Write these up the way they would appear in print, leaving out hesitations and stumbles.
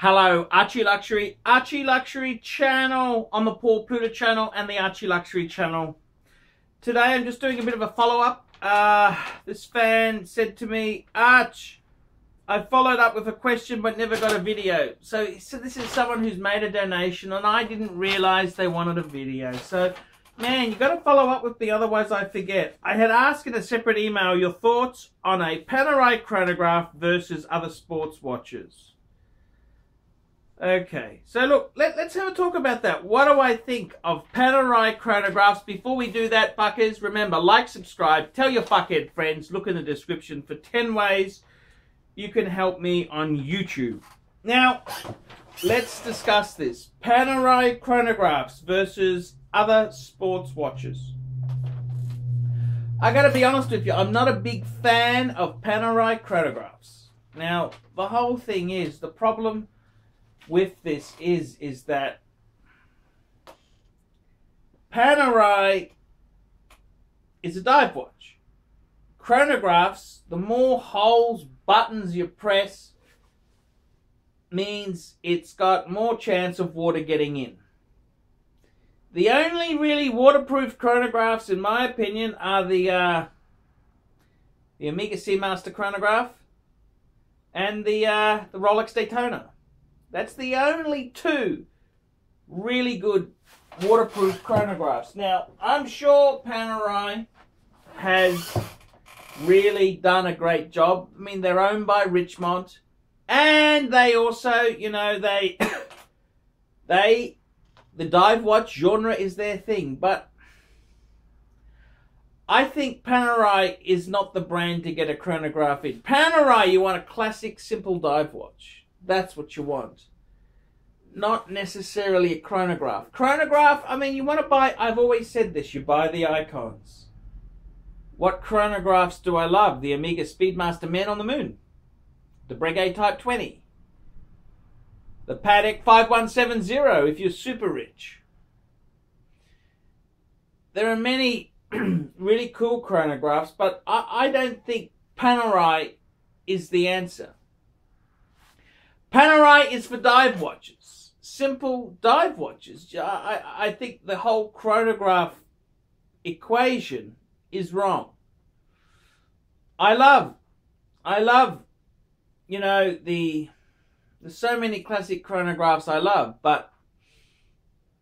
Hello, Archie Luxury channel on the Paul Pluta channel and the Archie Luxury channel. Today I'm just doing a bit of a follow-up. This fan said to me, Arch, I followed up with a question but never got a video. So this is someone who's made a donation and I didn't realize they wanted a video. So, man, you got to follow up with me, otherwise I forget. I had asked in a separate email your thoughts on a PANERAI chronograph versus other sports watches. Okay, so look, let's have a talk about that. What do I think of PANERAI chronographs? Before we do that, fuckers, remember, like, subscribe, tell your fuckhead friends, look in the description for 10 ways you can help me on YouTube. Now, let's discuss this. PANERAI chronographs versus other sports watches. I gotta be honest with you, I'm not a big fan of PANERAI chronographs. Now, the whole thing is, the problem with this is that PANERAI is a dive watch. Chronographs, the more holes, buttons you press, means it's got more chance of water getting in. The only really waterproof chronographs, in my opinion, are the Omega Seamaster chronograph and the Rolex Daytona. That's the only two really good waterproof chronographs. Now, I'm sure PANERAI has really done a great job. I mean, they're owned by Richemont, and they also, you know, the dive watch genre is their thing. But I think PANERAI is not the brand to get a chronograph in. PANERAI, you want a classic, simple dive watch. That's what you want. Not necessarily a chronograph. Chronograph, I mean, you want to buy, I've always said this, you buy the icons. What chronographs do I love? The Omega Speedmaster Man on the Moon. The Breguet Type 20. The Patek 5170 if you're super rich. There are many really cool chronographs, but I don't think PANERAI is the answer. PANERAI is for dive watches, simple dive watches. I think the whole chronograph equation is wrong. I love, you know, there's so many classic chronographs I love, but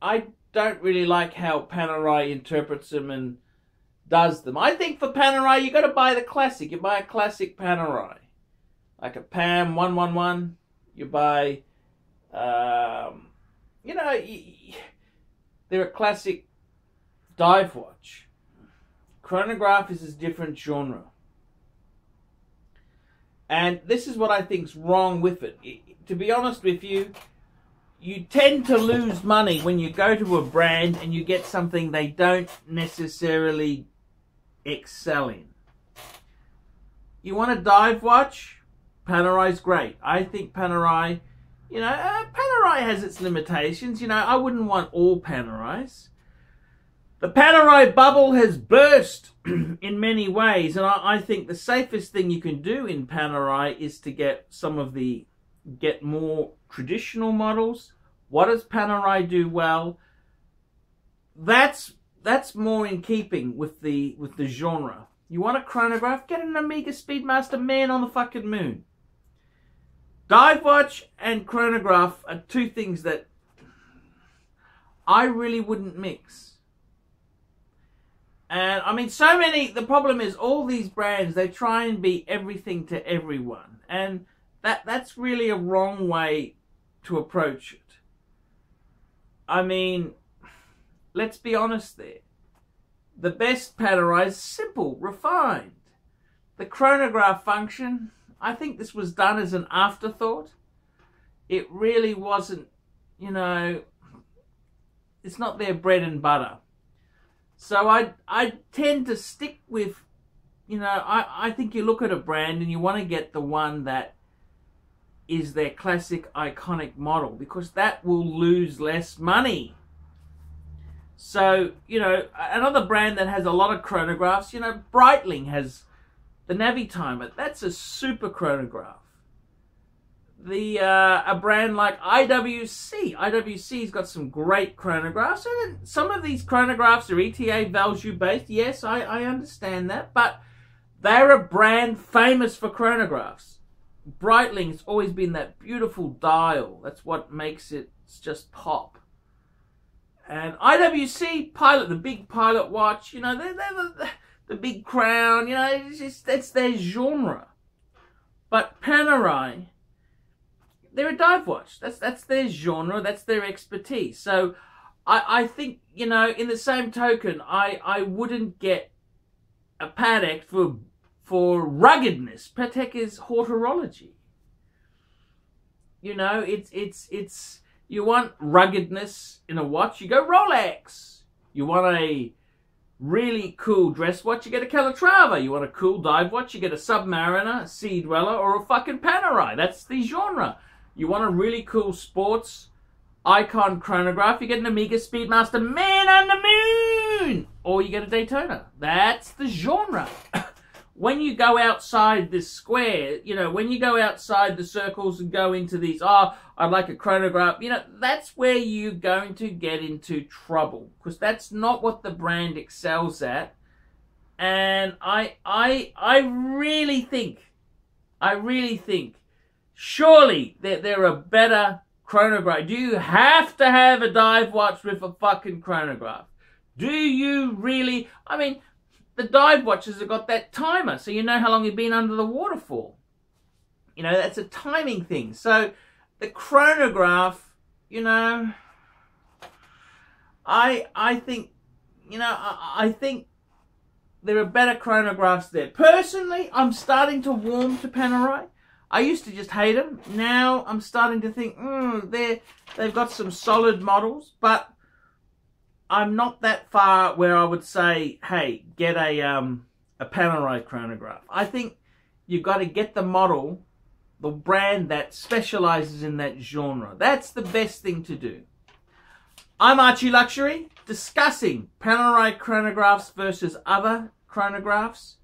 I don't really like how PANERAI interprets them and does them. I think for PANERAI, you got to buy the classic. You buy a classic PANERAI, like a PAM 111. You buy, you know, they're a classic dive watch. Chronograph is a different genre. And this is what I think's wrong with it. To be honest with you, you tend to lose money when you go to a brand and you get something they don't necessarily excel in. You want a dive watch? PANERAI's great. I think PANERAI, you know, PANERAI has its limitations. You know, I wouldn't want all PANERAIs. The PANERAI bubble has burst in many ways, and I think the safest thing you can do in PANERAI is to get more traditional models. What does PANERAI do well? That's more in keeping with the genre. You want a chronograph? Get an Omega Speedmaster Man on the fucking moon. Dive watch and chronograph are two things that I really wouldn't mix. And I mean, the problem is all these brands, they try and be everything to everyone. And that's really a wrong way to approach it. I mean, let's be honest there. The best PANERAI is simple, refined. The chronograph function, I think this was done as an afterthought. It really wasn't, you know, it's not their bread and butter. So I tend to stick with, you know, I think you look at a brand and you want to get the one that is their classic iconic model, because that will lose less money. So, you know, another brand that has a lot of chronographs, you know, Breitling has the Navitimer. That's a super chronograph. a brand like IWC. IWC's got some great chronographs, and some of these chronographs are ETA value based. Yes, I understand that, but they're a brand famous for chronographs. Breitling's always been that beautiful dial. That's what makes it just pop. And IWC Pilot, the big Pilot watch, you know, they're the big crown, you know, it's their genre. But Panerai, they're a dive watch. That's their genre, that's their expertise. So I think, you know, in the same token, I wouldn't get a Patek for ruggedness. Patek is horology. You know, it's you want ruggedness in a watch, you go Rolex. You want a really cool dress watch, you get a Calatrava. You want a cool dive watch, you get a Submariner, a Sea Dweller, or a fucking Panerai. That's the genre. You want a really cool sports icon chronograph, you get an Omega Speedmaster Man on the Moon, or you get a Daytona. That's the genre. When you go outside this square, you know, when you go outside the circles and go into these, oh, I'd like a chronograph, you know, that's where you're going to get into trouble, because that's not what the brand excels at. And I really think, surely there are better chronographs. Do you have to have a dive watch with a fucking chronograph? Do you really? I mean, the dive watches have got that timer, so you know how long you've been under the water for. You know, that's a timing thing. So the chronograph, you know, I think, you know, I think there are better chronographs there. Personally, I'm starting to warm to Panerai. I used to just hate them. Now I'm starting to think, they've got some solid models, but I'm not that far where I would say, hey, get a Panerai chronograph. I think you've got to get the model, the brand that specializes in that genre. That's the best thing to do. I'm Archie Luxury, discussing Panerai chronographs versus other chronographs.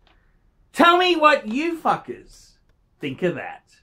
Tell me what you fuckers think of that.